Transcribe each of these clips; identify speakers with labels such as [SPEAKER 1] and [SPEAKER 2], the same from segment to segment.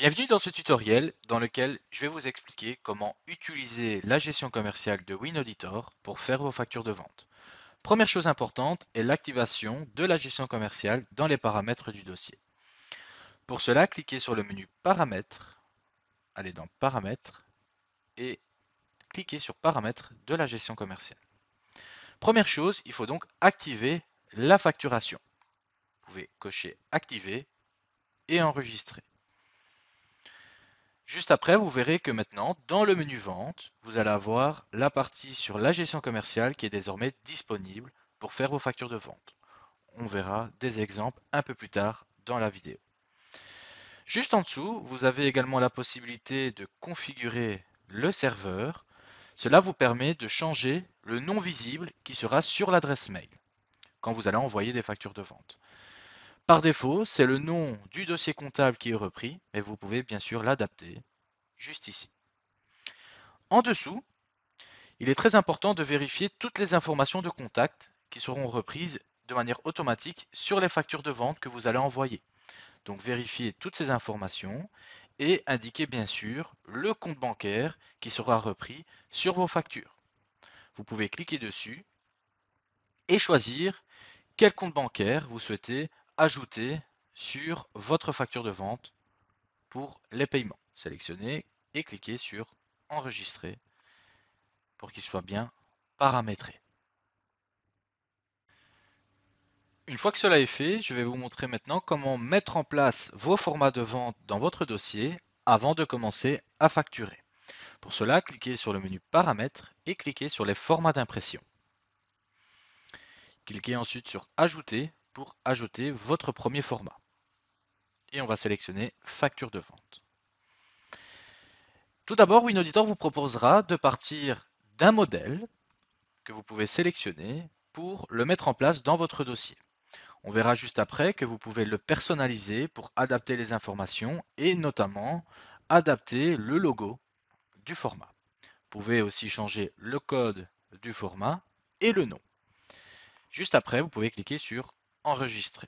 [SPEAKER 1] Bienvenue dans ce tutoriel dans lequel je vais vous expliquer comment utiliser la gestion commerciale de WinAuditor pour faire vos factures de vente. Première chose importante est l'activation de la gestion commerciale dans les paramètres du dossier. Pour cela, cliquez sur le menu Paramètres, allez dans Paramètres et cliquez sur Paramètres de la gestion commerciale. Première chose, il faut donc activer la facturation. Vous pouvez cocher Activer et Enregistrer. Juste après, vous verrez que maintenant, dans le menu Vente, vous allez avoir la partie sur la gestion commerciale qui est désormais disponible pour faire vos factures de vente. On verra des exemples un peu plus tard dans la vidéo. Juste en dessous, vous avez également la possibilité de configurer le serveur. Cela vous permet de changer le nom visible qui sera sur l'adresse mail quand vous allez envoyer des factures de vente. Par défaut, c'est le nom du dossier comptable qui est repris, mais vous pouvez bien sûr l'adapter juste ici. En dessous, il est très important de vérifier toutes les informations de contact qui seront reprises de manière automatique sur les factures de vente que vous allez envoyer. Donc vérifiez toutes ces informations et indiquez bien sûr le compte bancaire qui sera repris sur vos factures. Vous pouvez cliquer dessus et choisir quel compte bancaire vous souhaitez ajouter sur votre facture de vente pour les paiements. Sélectionnez et cliquez sur Enregistrer pour qu'il soit bien paramétré. Une fois que cela est fait, je vais vous montrer maintenant comment mettre en place vos formats de vente dans votre dossier avant de commencer à facturer. Pour cela, cliquez sur le menu Paramètres et cliquez sur les formats d'impression. Cliquez ensuite sur Ajouter pour ajouter votre premier format. Et on va sélectionner Facture de vente. Tout d'abord, WinAuditor vous proposera de partir d'un modèle que vous pouvez sélectionner pour le mettre en place dans votre dossier. On verra juste après que vous pouvez le personnaliser pour adapter les informations et notamment adapter le logo du format. Vous pouvez aussi changer le code du format et le nom. Juste après, vous pouvez cliquer sur Enregistrer.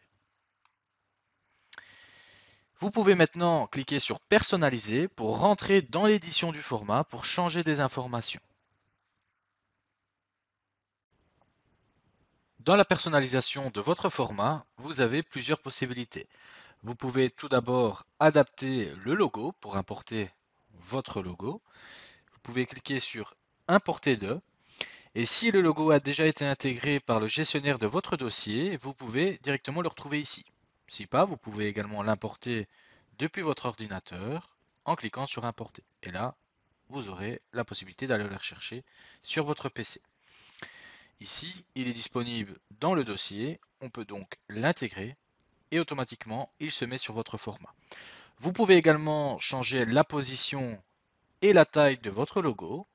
[SPEAKER 1] Vous pouvez maintenant cliquer sur Personnaliser pour rentrer dans l'édition du format pour changer des informations. Dans la personnalisation de votre format, vous avez plusieurs possibilités. Vous pouvez tout d'abord adapter le logo pour importer votre logo. Vous pouvez cliquer sur Importer de. Et si le logo a déjà été intégré par le gestionnaire de votre dossier, vous pouvez directement le retrouver ici. Si pas, vous pouvez également l'importer depuis votre ordinateur en cliquant sur Importer. Et là, vous aurez la possibilité d'aller le rechercher sur votre PC. Ici, il est disponible dans le dossier. On peut donc l'intégrer et automatiquement, il se met sur votre format. Vous pouvez également changer la position et la taille de votre logo,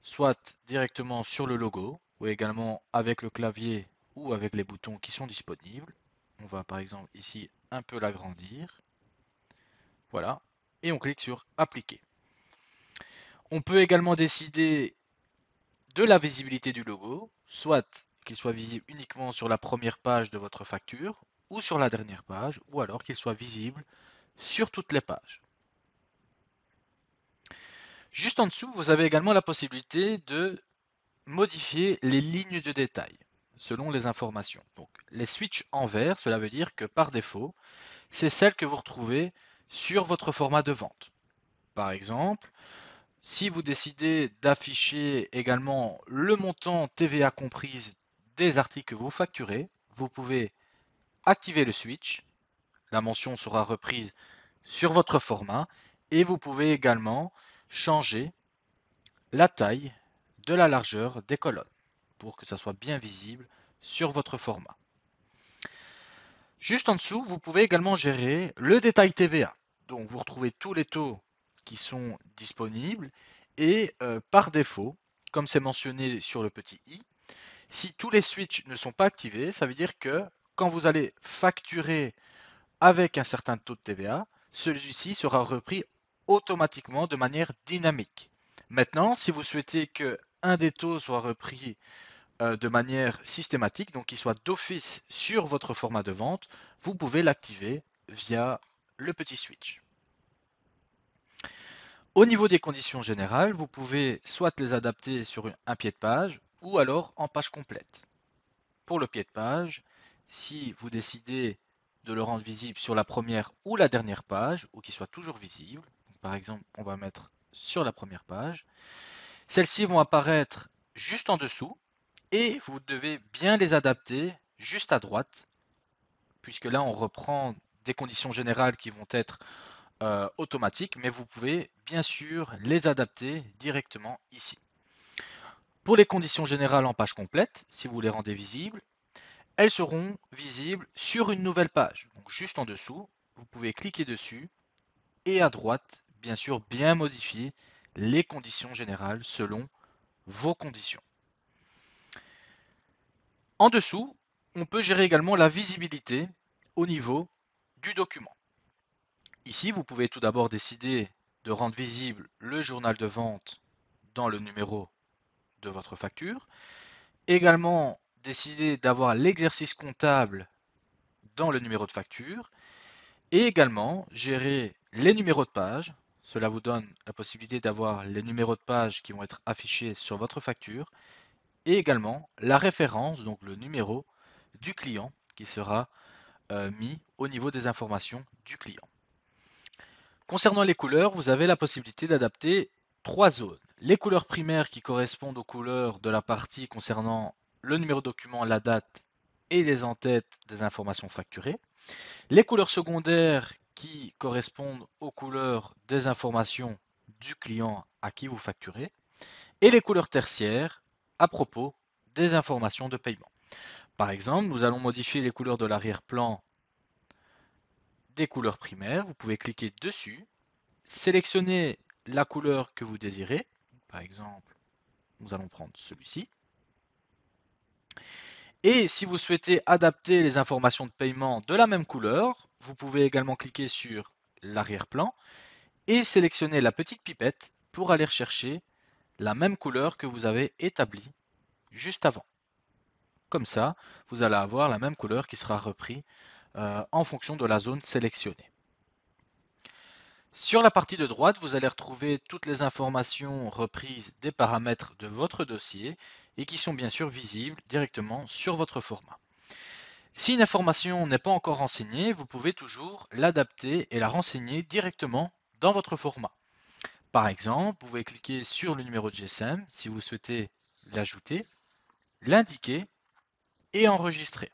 [SPEAKER 1] soit directement sur le logo, ou également avec le clavier ou avec les boutons qui sont disponibles. On va par exemple ici un peu l'agrandir. Voilà. Et on clique sur Appliquer. On peut également décider de la visibilité du logo, soit qu'il soit visible uniquement sur la première page de votre facture, ou sur la dernière page, ou alors qu'il soit visible sur toutes les pages. Juste en dessous, vous avez également la possibilité de modifier les lignes de détail selon les informations. Donc, les switches en vert, cela veut dire que par défaut, c'est celles que vous retrouvez sur votre format de vente. Par exemple, si vous décidez d'afficher également le montant TVA comprise des articles que vous facturez, vous pouvez activer le switch. La mention sera reprise sur votre format et vous pouvez également changer la taille de la largeur des colonnes pour que ça soit bien visible sur votre format. Juste en dessous, vous pouvez également gérer le détail TVA. Donc vous retrouvez tous les taux qui sont disponibles et par défaut, comme c'est mentionné sur le petit i, si tous les switches ne sont pas activés, ça veut dire que quand vous allez facturer avec un certain taux de TVA, celui-ci sera repris automatiquement de manière dynamique. Maintenant, si vous souhaitez que un des taux soit repris de manière systématique, donc qu'il soit d'office sur votre format de vente, vous pouvez l'activer via le petit switch. Au niveau des conditions générales, vous pouvez soit les adapter sur un pied de page ou alors en page complète. Pour le pied de page, si vous décidez de le rendre visible sur la première ou la dernière page, ou qu'il soit toujours visible, par exemple, on va mettre sur la première page, celles-ci vont apparaître juste en dessous et vous devez bien les adapter juste à droite, puisque là on reprend des conditions générales qui vont être automatiques, mais vous pouvez bien sûr les adapter directement ici. Pour les conditions générales en page complète, si vous les rendez visibles, elles seront visibles sur une nouvelle page. Donc juste en dessous, vous pouvez cliquer dessus et à droite, bien sûr, bien modifier les conditions générales selon vos conditions. En dessous, on peut gérer également la visibilité au niveau du document. Ici, vous pouvez tout d'abord décider de rendre visible le journal de vente dans le numéro de votre facture. Également, décider d'avoir l'exercice comptable dans le numéro de facture. Et également, gérer les numéros de page. Cela vous donne la possibilité d'avoir les numéros de page qui vont être affichés sur votre facture. Et également, la référence, donc le numéro du client qui sera mis au niveau des informations du client. Concernant les couleurs, vous avez la possibilité d'adapter trois zones. Les couleurs primaires qui correspondent aux couleurs de la partie concernant le numéro de document, la date et les en-têtes des informations facturées. Les couleurs secondaires qui correspondent aux couleurs des informations du client à qui vous facturez. Et les couleurs tertiaires à propos des informations de paiement. Par exemple, nous allons modifier les couleurs de l'arrière-plan des couleurs primaires. Vous pouvez cliquer dessus, sélectionner la couleur que vous désirez. Par exemple, nous allons prendre celui-ci. Et si vous souhaitez adapter les informations de paiement de la même couleur, vous pouvez également cliquer sur l'arrière-plan et sélectionner la petite pipette pour aller rechercher la même couleur que vous avez établie juste avant. Comme ça, vous allez avoir la même couleur qui sera reprise en fonction de la zone sélectionnée. Sur la partie de droite, vous allez retrouver toutes les informations reprises des paramètres de votre dossier et qui sont bien sûr visibles directement sur votre format. Si une information n'est pas encore renseignée, vous pouvez toujours l'adapter et la renseigner directement dans votre format. Par exemple, vous pouvez cliquer sur le numéro de GSM si vous souhaitez l'ajouter, l'indiquer et enregistrer.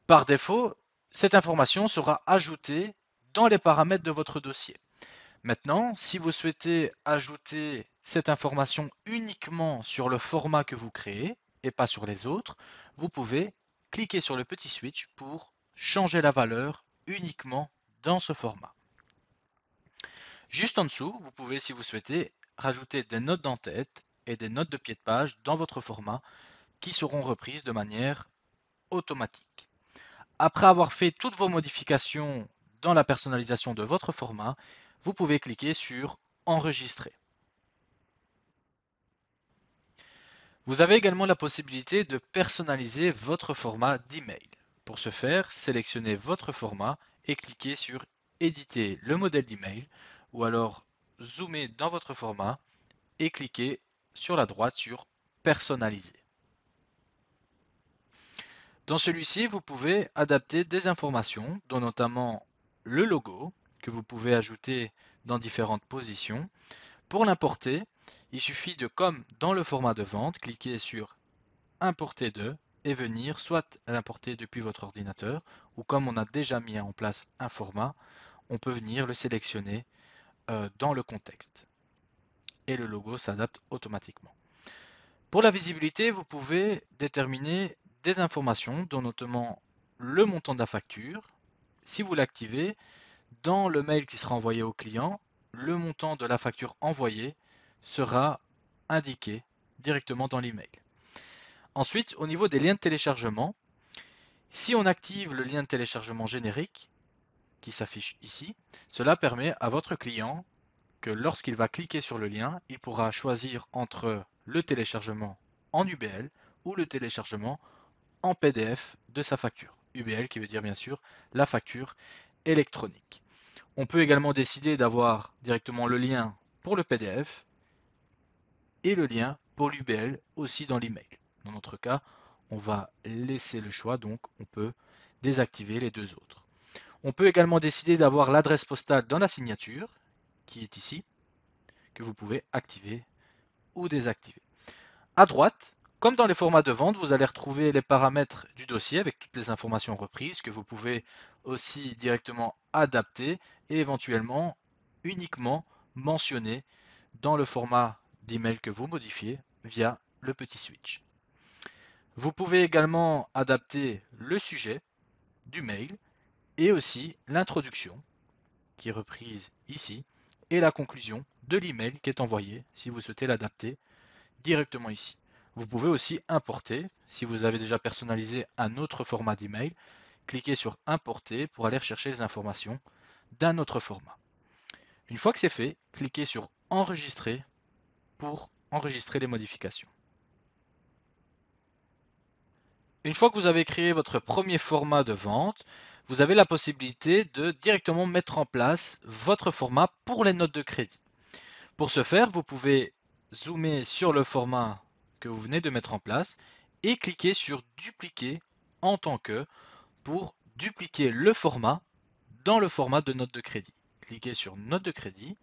[SPEAKER 1] Par défaut, cette information sera ajoutée dans les paramètres de votre dossier. Maintenant, si vous souhaitez ajouter cette information uniquement sur le format que vous créez et pas sur les autres, vous pouvez cliquer sur le petit switch pour changer la valeur uniquement dans ce format. Juste en dessous, vous pouvez, si vous souhaitez, rajouter des notes d'en-tête et des notes de pied de page dans votre format qui seront reprises de manière automatique. Après avoir fait toutes vos modifications dans la personnalisation de votre format, vous pouvez cliquer sur Enregistrer. Vous avez également la possibilité de personnaliser votre format d'email. Pour ce faire, sélectionnez votre format et cliquez sur Éditer le modèle d'email ou alors zoomez dans votre format et cliquez sur la droite sur Personnaliser. Dans celui-ci, vous pouvez adapter des informations, dont notamment le logo, que vous pouvez ajouter dans différentes positions. Pour l'importer, il suffit de, comme dans le format de vente, cliquer sur Importer de et venir soit l'importer depuis votre ordinateur, ou comme on a déjà mis en place un format, on peut venir le sélectionner dans le contexte. Et le logo s'adapte automatiquement. Pour la visibilité, vous pouvez déterminer des informations, dont notamment le montant de la facture. Si vous l'activez, dans le mail qui sera envoyé au client, le montant de la facture envoyée sera indiqué directement dans l'email. Ensuite, au niveau des liens de téléchargement, si on active le lien de téléchargement générique qui s'affiche ici, cela permet à votre client que lorsqu'il va cliquer sur le lien, il pourra choisir entre le téléchargement en UBL ou le téléchargement en PDF de sa facture. UBL qui veut dire bien sûr la facture électronique. On peut également décider d'avoir directement le lien pour le PDF et le lien pour l'UBL aussi dans l'email. Dans notre cas, on va laisser le choix, donc on peut désactiver les deux autres. On peut également décider d'avoir l'adresse postale dans la signature, qui est ici, que vous pouvez activer ou désactiver. À droite, comme dans les formats de vente, vous allez retrouver les paramètres du dossier avec toutes les informations reprises que vous pouvez aussi directement adapter et éventuellement uniquement mentionner dans le format d'email que vous modifiez via le petit switch. Vous pouvez également adapter le sujet du mail et aussi l'introduction qui est reprise ici et la conclusion de l'email qui est envoyé si vous souhaitez l'adapter directement ici. Vous pouvez aussi importer, si vous avez déjà personnalisé un autre format d'email, cliquez sur importer pour aller chercher les informations d'un autre format. Une fois que c'est fait, cliquez sur enregistrer pour enregistrer les modifications. Une fois que vous avez créé votre premier format de vente, vous avez la possibilité de directement mettre en place votre format pour les notes de crédit. Pour ce faire, vous pouvez zoomer sur le format que vous venez de mettre en place et cliquer sur dupliquer en tant que pour dupliquer le format dans le format de note de crédit. Cliquez sur note de crédit.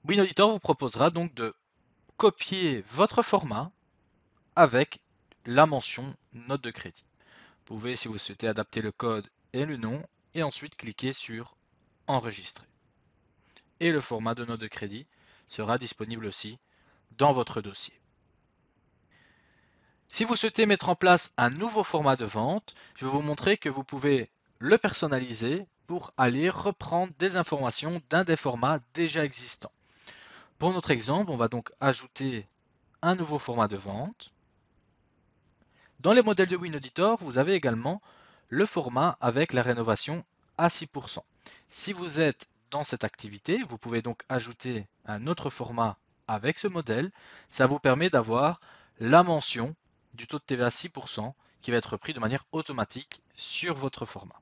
[SPEAKER 1] WinAuditor vous proposera donc de copier votre format avec la mention note de crédit. Vous pouvez, si vous souhaitez, adapter le code et le nom et ensuite cliquer sur enregistrer. Et le format de note de crédit sera disponible aussi dans votre dossier. Si vous souhaitez mettre en place un nouveau format de vente, je vais vous montrer que vous pouvez le personnaliser pour aller reprendre des informations d'un des formats déjà existants. Pour notre exemple, on va donc ajouter un nouveau format de vente. Dans les modèles de WinAuditor, vous avez également le format avec la rénovation à 6%. Si vous êtes dans cette activité, vous pouvez donc ajouter un autre format avec ce modèle. Ça vous permet d'avoir la mention du taux de TVA à 6% qui va être pris de manière automatique sur votre format.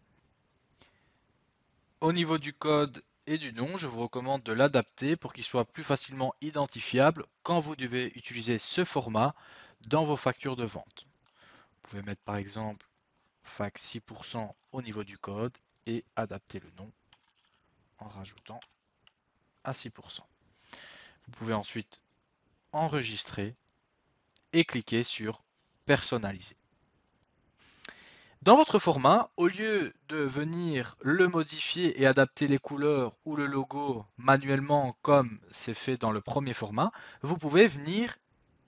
[SPEAKER 1] Au niveau du code et du nom, je vous recommande de l'adapter pour qu'il soit plus facilement identifiable quand vous devez utiliser ce format dans vos factures de vente. Vous pouvez mettre par exemple FAC 6% au niveau du code et adapter le nom en rajoutant à 6%. Vous pouvez ensuite enregistrer et cliquer sur personnaliser. Dans votre format, au lieu de venir le modifier et adapter les couleurs ou le logo manuellement comme c'est fait dans le premier format, vous pouvez venir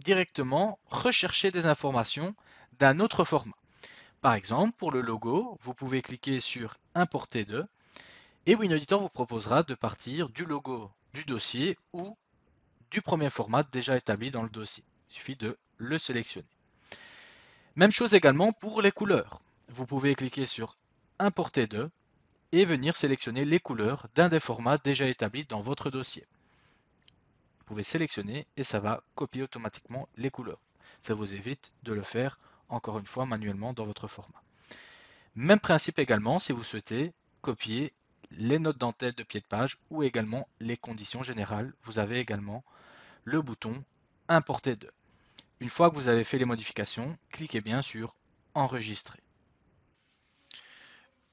[SPEAKER 1] directement rechercher des informations d'un autre format. Par exemple, pour le logo, vous pouvez cliquer sur Importer de et WinAuditor vous proposera de partir du logo du dossier ou du premier format déjà établi dans le dossier. Il suffit de le sélectionner. Même chose également pour les couleurs. Vous pouvez cliquer sur Importer de et venir sélectionner les couleurs d'un des formats déjà établis dans votre dossier. Vous pouvez sélectionner et ça va copier automatiquement les couleurs. Ça vous évite de le faire encore une fois manuellement dans votre format. Même principe également si vous souhaitez copier les notes d'entête de pied de page ou également les conditions générales. Vous avez également le bouton Importer de. Une fois que vous avez fait les modifications, cliquez bien sur Enregistrer.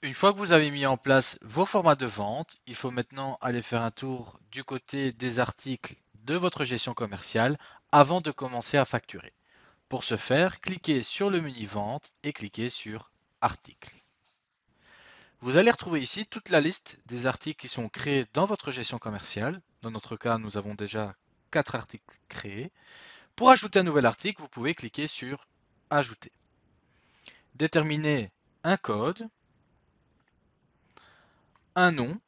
[SPEAKER 1] Une fois que vous avez mis en place vos formats de vente, il faut maintenant aller faire un tour du côté des articles de votre gestion commerciale avant de commencer à facturer. Pour ce faire, cliquez sur le menu Vente et cliquez sur Articles. Vous allez retrouver ici toute la liste des articles qui sont créés dans votre gestion commerciale. Dans notre cas, nous avons déjà 4 articles créés. Pour ajouter un nouvel article, vous pouvez cliquer sur Ajouter. Déterminer un code, un nom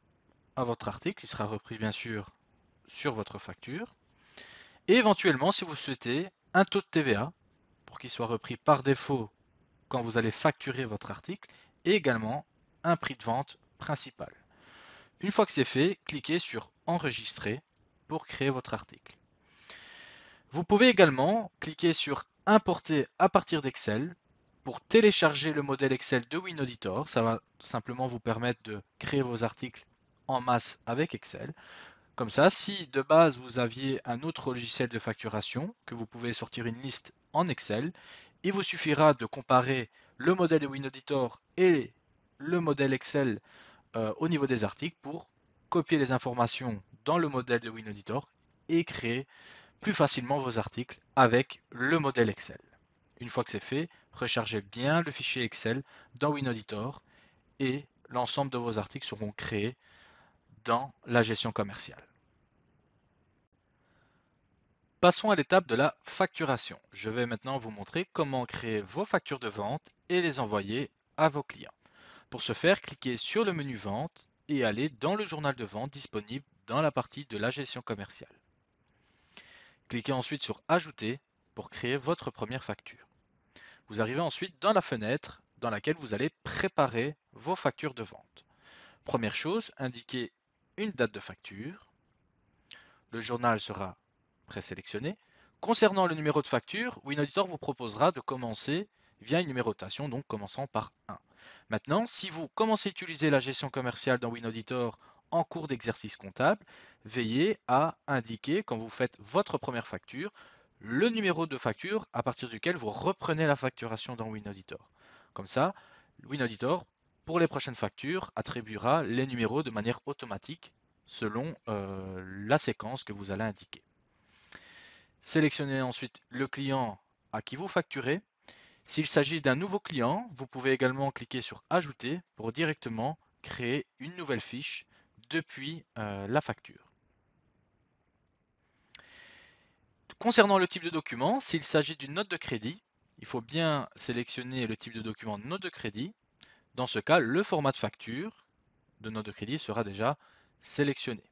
[SPEAKER 1] à votre article, qui sera repris bien sûr sur votre facture, et éventuellement, si vous souhaitez, un taux de TVA pour qu'il soit repris par défaut quand vous allez facturer votre article, et également un prix de vente principal. Une fois que c'est fait, cliquez sur Enregistrer pour créer votre article. Vous pouvez également cliquer sur Importer à partir d'Excel pour télécharger le modèle Excel de WinAuditor. Ça va simplement vous permettre de créer vos articles en masse avec Excel. Comme ça, si de base vous aviez un autre logiciel de facturation, que vous pouvez sortir une liste en Excel, il vous suffira de comparer le modèle de WinAuditor et le modèle Excel au niveau des articles pour copier les informations dans le modèle de WinAuditor et créer plus facilement vos articles avec le modèle Excel. Une fois que c'est fait, rechargez bien le fichier Excel dans WinAuditor et l'ensemble de vos articles seront créés dans la gestion commerciale. Passons à l'étape de la facturation. Je vais maintenant vous montrer comment créer vos factures de vente et les envoyer à vos clients. Pour ce faire, cliquez sur le menu Vente et allez dans le journal de vente disponible dans la partie de la gestion commerciale. Cliquez ensuite sur Ajouter pour créer votre première facture. Vous arrivez ensuite dans la fenêtre dans laquelle vous allez préparer vos factures de vente. Première chose, indiquez une date de facture. Le journal sera présélectionné. Concernant le numéro de facture, WinAuditor vous proposera de commencer via une numérotation, donc commençant par 1. Maintenant, si vous commencez à utiliser la gestion commerciale dans WinAuditor en cours d'exercice comptable, veillez à indiquer, quand vous faites votre première facture, le numéro de facture à partir duquel vous reprenez la facturation dans WinAuditor. Comme ça, WinAuditor, pour les prochaines factures, attribuera les numéros de manière automatique selon la séquence que vous allez indiquer. Sélectionnez ensuite le client à qui vous facturez. S'il s'agit d'un nouveau client, vous pouvez également cliquer sur Ajouter pour directement créer une nouvelle fiche depuis la facture. Concernant le type de document, s'il s'agit d'une note de crédit, il faut bien sélectionner le type de document note de crédit. Dans ce cas, le format de facture de note de crédit sera déjà sélectionné.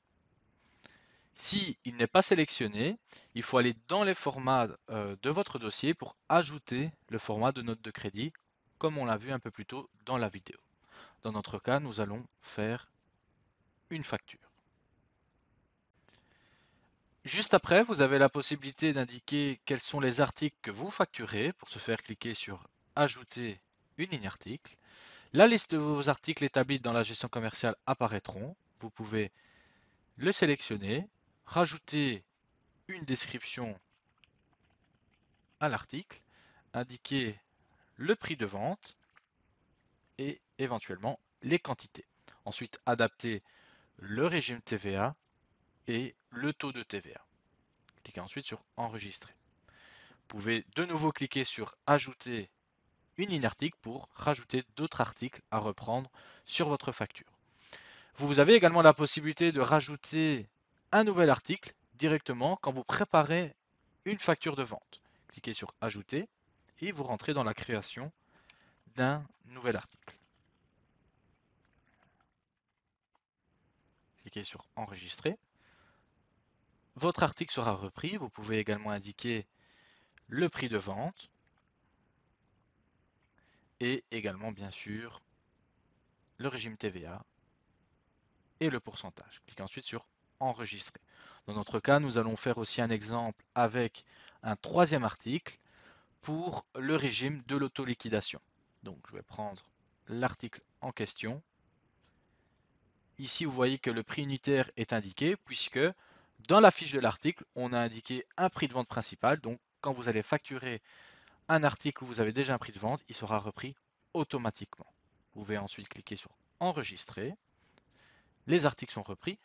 [SPEAKER 1] Si il n'est pas sélectionné, il faut aller dans les formats de votre dossier pour ajouter le format de note de crédit, comme on l'a vu un peu plus tôt dans la vidéo. Dans notre cas, nous allons faire une facture. Juste après, vous avez la possibilité d'indiquer quels sont les articles que vous facturez. Pour ce faire, cliquez sur Ajouter une ligne article. La liste de vos articles établis dans la gestion commerciale apparaîtront. Vous pouvez le sélectionner, rajouter une description à l'article, indiquer le prix de vente et éventuellement les quantités. Ensuite, adapter le régime TVA et le taux de TVA. Cliquez ensuite sur Enregistrer. Vous pouvez de nouveau cliquer sur Ajouter une ligne article pour rajouter d'autres articles à reprendre sur votre facture. Vous avez également la possibilité de rajouter un nouvel article directement quand vous préparez une facture de vente. Cliquez sur Ajouter et vous rentrez dans la création d'un nouvel article. Cliquez sur Enregistrer. Votre article sera repris. Vous pouvez également indiquer le prix de vente et également bien sûr le régime TVA et le pourcentage. Cliquez ensuite sur Enregistrer. Dans notre cas, nous allons faire aussi un exemple avec un troisième article pour le régime de l'auto-liquidation. Donc je vais prendre l'article en question. Ici, vous voyez que le prix unitaire est indiqué puisque dans la fiche de l'article, on a indiqué un prix de vente principal. Donc quand vous allez facturer un article où vous avez déjà un prix de vente, il sera repris automatiquement. Vous pouvez ensuite cliquer sur Enregistrer. Les articles sont repris.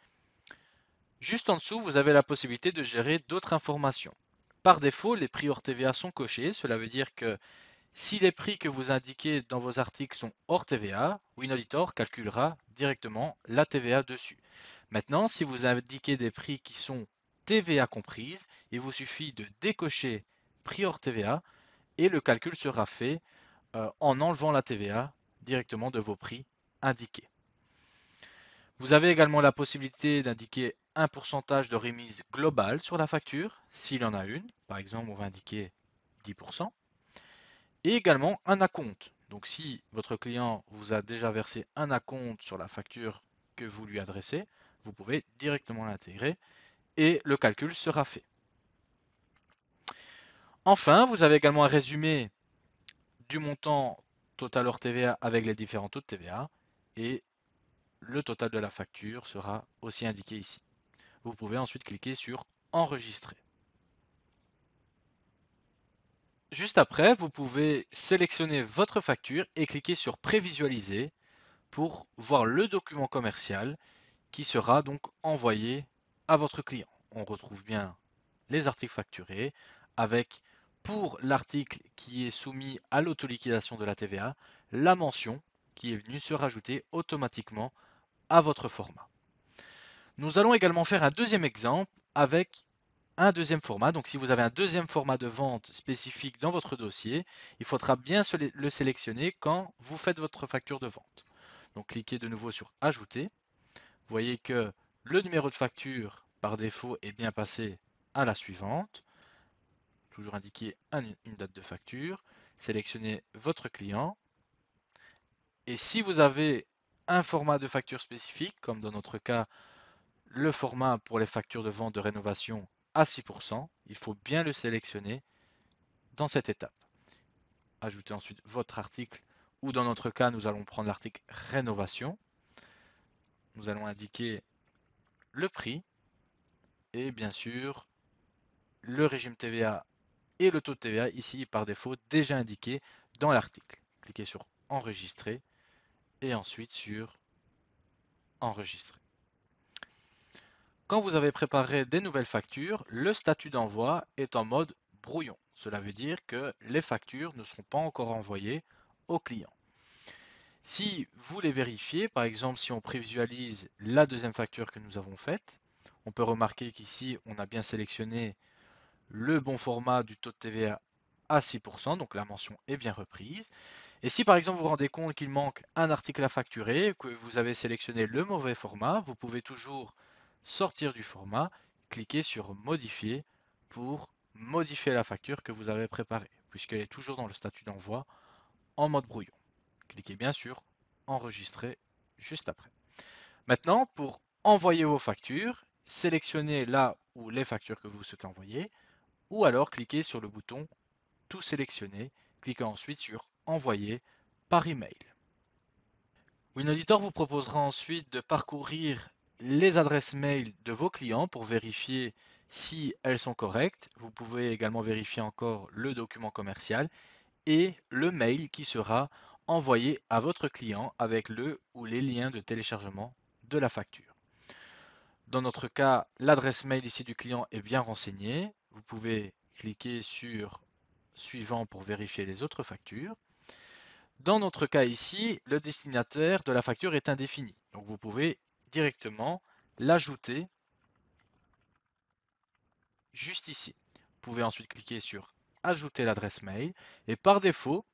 [SPEAKER 1] Juste en dessous, vous avez la possibilité de gérer d'autres informations. Par défaut, les prix hors TVA sont cochés. Cela veut dire que si les prix que vous indiquez dans vos articles sont hors TVA, WinAuditor calculera directement la TVA dessus. Maintenant, si vous indiquez des prix qui sont TVA comprises, il vous suffit de décocher prix hors TVA et le calcul sera fait en enlevant la TVA directement de vos prix indiqués. Vous avez également la possibilité d'indiquer un pourcentage de remise globale sur la facture, s'il en a une. Par exemple, on va indiquer 10%. Et également un acompte. Donc si votre client vous a déjà versé un acompte sur la facture que vous lui adressez, vous pouvez directement l'intégrer et le calcul sera fait. Enfin, vous avez également un résumé du montant total hors TVA avec les différents taux de TVA et le total de la facture sera aussi indiqué ici. Vous pouvez ensuite cliquer sur Enregistrer. Juste après, vous pouvez sélectionner votre facture et cliquer sur Prévisualiser pour voir le document commercial qui sera donc envoyé à votre client. On retrouve bien les articles facturés avec, pour l'article qui est soumis à l'autoliquidation de la TVA, la mention qui est venue se rajouter automatiquement à votre format. Nous allons également faire un deuxième exemple avec un deuxième format. Donc si vous avez un deuxième format de vente spécifique dans votre dossier, il faudra bien le sélectionner quand vous faites votre facture de vente. Donc cliquez de nouveau sur Ajouter. Vous voyez que le numéro de facture par défaut est bien passé à la suivante. Toujours indiquer une date de facture. Sélectionnez votre client. Et si vous avez un format de facture spécifique, comme dans notre cas le format pour les factures de vente de rénovation à 6%, il faut bien le sélectionner dans cette étape. Ajoutez ensuite votre article, ou dans notre cas, nous allons prendre l'article rénovation. Nous allons indiquer le prix et bien sûr le régime TVA et le taux de TVA ici par défaut déjà indiqué dans l'article. Cliquez sur Enregistrer et ensuite sur Enregistrer. Quand vous avez préparé des nouvelles factures, le statut d'envoi est en mode brouillon. Cela veut dire que les factures ne sont pas encore envoyées au client. Si vous les vérifiez, par exemple si on prévisualise la deuxième facture que nous avons faite, on peut remarquer qu'ici on a bien sélectionné le bon format du taux de TVA à 6%, donc la mention est bien reprise. Et si par exemple vous vous rendez compte qu'il manque un article à facturer, que vous avez sélectionné le mauvais format, vous pouvez toujours sortir du format, cliquer sur Modifier pour modifier la facture que vous avez préparée, puisqu'elle est toujours dans le statut d'envoi en mode brouillon. Cliquez bien sur Enregistrer juste après. Maintenant, pour envoyer vos factures, sélectionnez là où les factures que vous souhaitez envoyer, ou alors cliquez sur le bouton Tout sélectionner, cliquez ensuite sur Envoyer par email. WinAuditor vous proposera ensuite de parcourir les adresses mail de vos clients pour vérifier si elles sont correctes. Vous pouvez également vérifier encore le document commercial et le mail qui sera envoyé à votre client avec le ou les liens de téléchargement de la facture. Dans notre cas, l'adresse mail ici du client est bien renseignée. Vous pouvez cliquer sur Suivant pour vérifier les autres factures. Dans notre cas ici, le destinataire de la facture est indéfini. Donc vous pouvez directement l'ajouter juste ici. Vous pouvez ensuite cliquer sur Ajouter l'adresse mail et par défaut,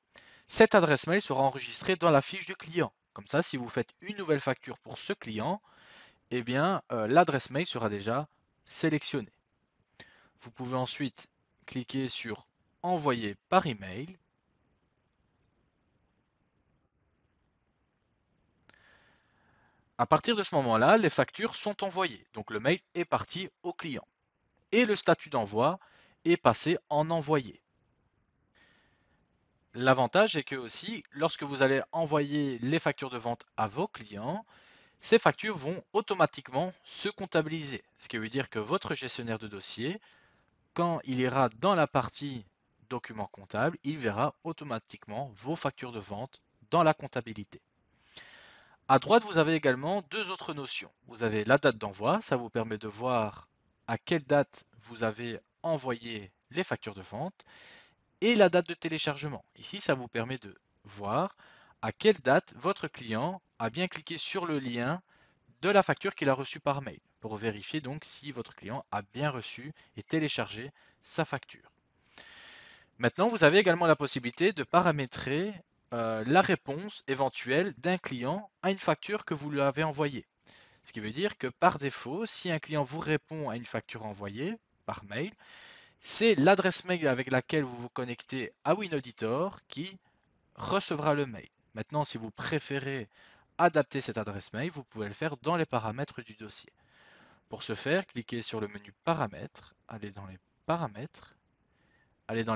[SPEAKER 1] cette adresse mail sera enregistrée dans la fiche du client. Comme ça, si vous faites une nouvelle facture pour ce client, eh bien l'adresse mail sera déjà sélectionnée. Vous pouvez ensuite cliquer sur Envoyer par email. À partir de ce moment-là, les factures sont envoyées. Donc le mail est parti au client. Et le statut d'envoi est passé en envoyé. L'avantage est que aussi, lorsque vous allez envoyer les factures de vente à vos clients, ces factures vont automatiquement se comptabiliser. Ce qui veut dire que votre gestionnaire de dossier, quand il ira dans la partie documents comptables, il verra automatiquement vos factures de vente dans la comptabilité. À droite, vous avez également deux autres notions. Vous avez la date d'envoi, ça vous permet de voir à quelle date vous avez envoyé les factures de vente, et la date de téléchargement. Ici, ça vous permet de voir à quelle date votre client a bien cliqué sur le lien de la facture qu'il a reçue par mail, pour vérifier donc si votre client a bien reçu et téléchargé sa facture. Maintenant, vous avez également la possibilité de paramétrer la réponse éventuelle d'un client à une facture que vous lui avez envoyée. Ce qui veut dire que par défaut, si un client vous répond à une facture envoyée par mail, c'est l'adresse mail avec laquelle vous vous connectez à WinAuditor qui recevra le mail. Maintenant, si vous préférez adapter cette adresse mail, vous pouvez le faire dans les paramètres du dossier. Pour ce faire, cliquez sur le menu Paramètres, allez dans les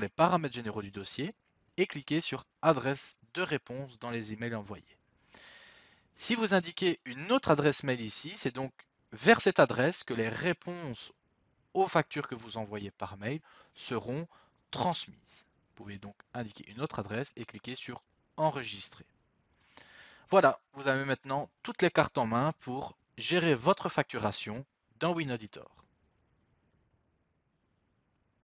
[SPEAKER 1] paramètres généraux du dossier et cliquez sur Adresse de réponse dans les emails envoyés. Si vous indiquez une autre adresse mail ici, c'est donc vers cette adresse que les réponses aux factures que vous envoyez par mail seront transmises. Vous pouvez donc indiquer une autre adresse et cliquer sur enregistrer. Voilà, vous avez maintenant toutes les cartes en main pour gérer votre facturation dans WinAuditor.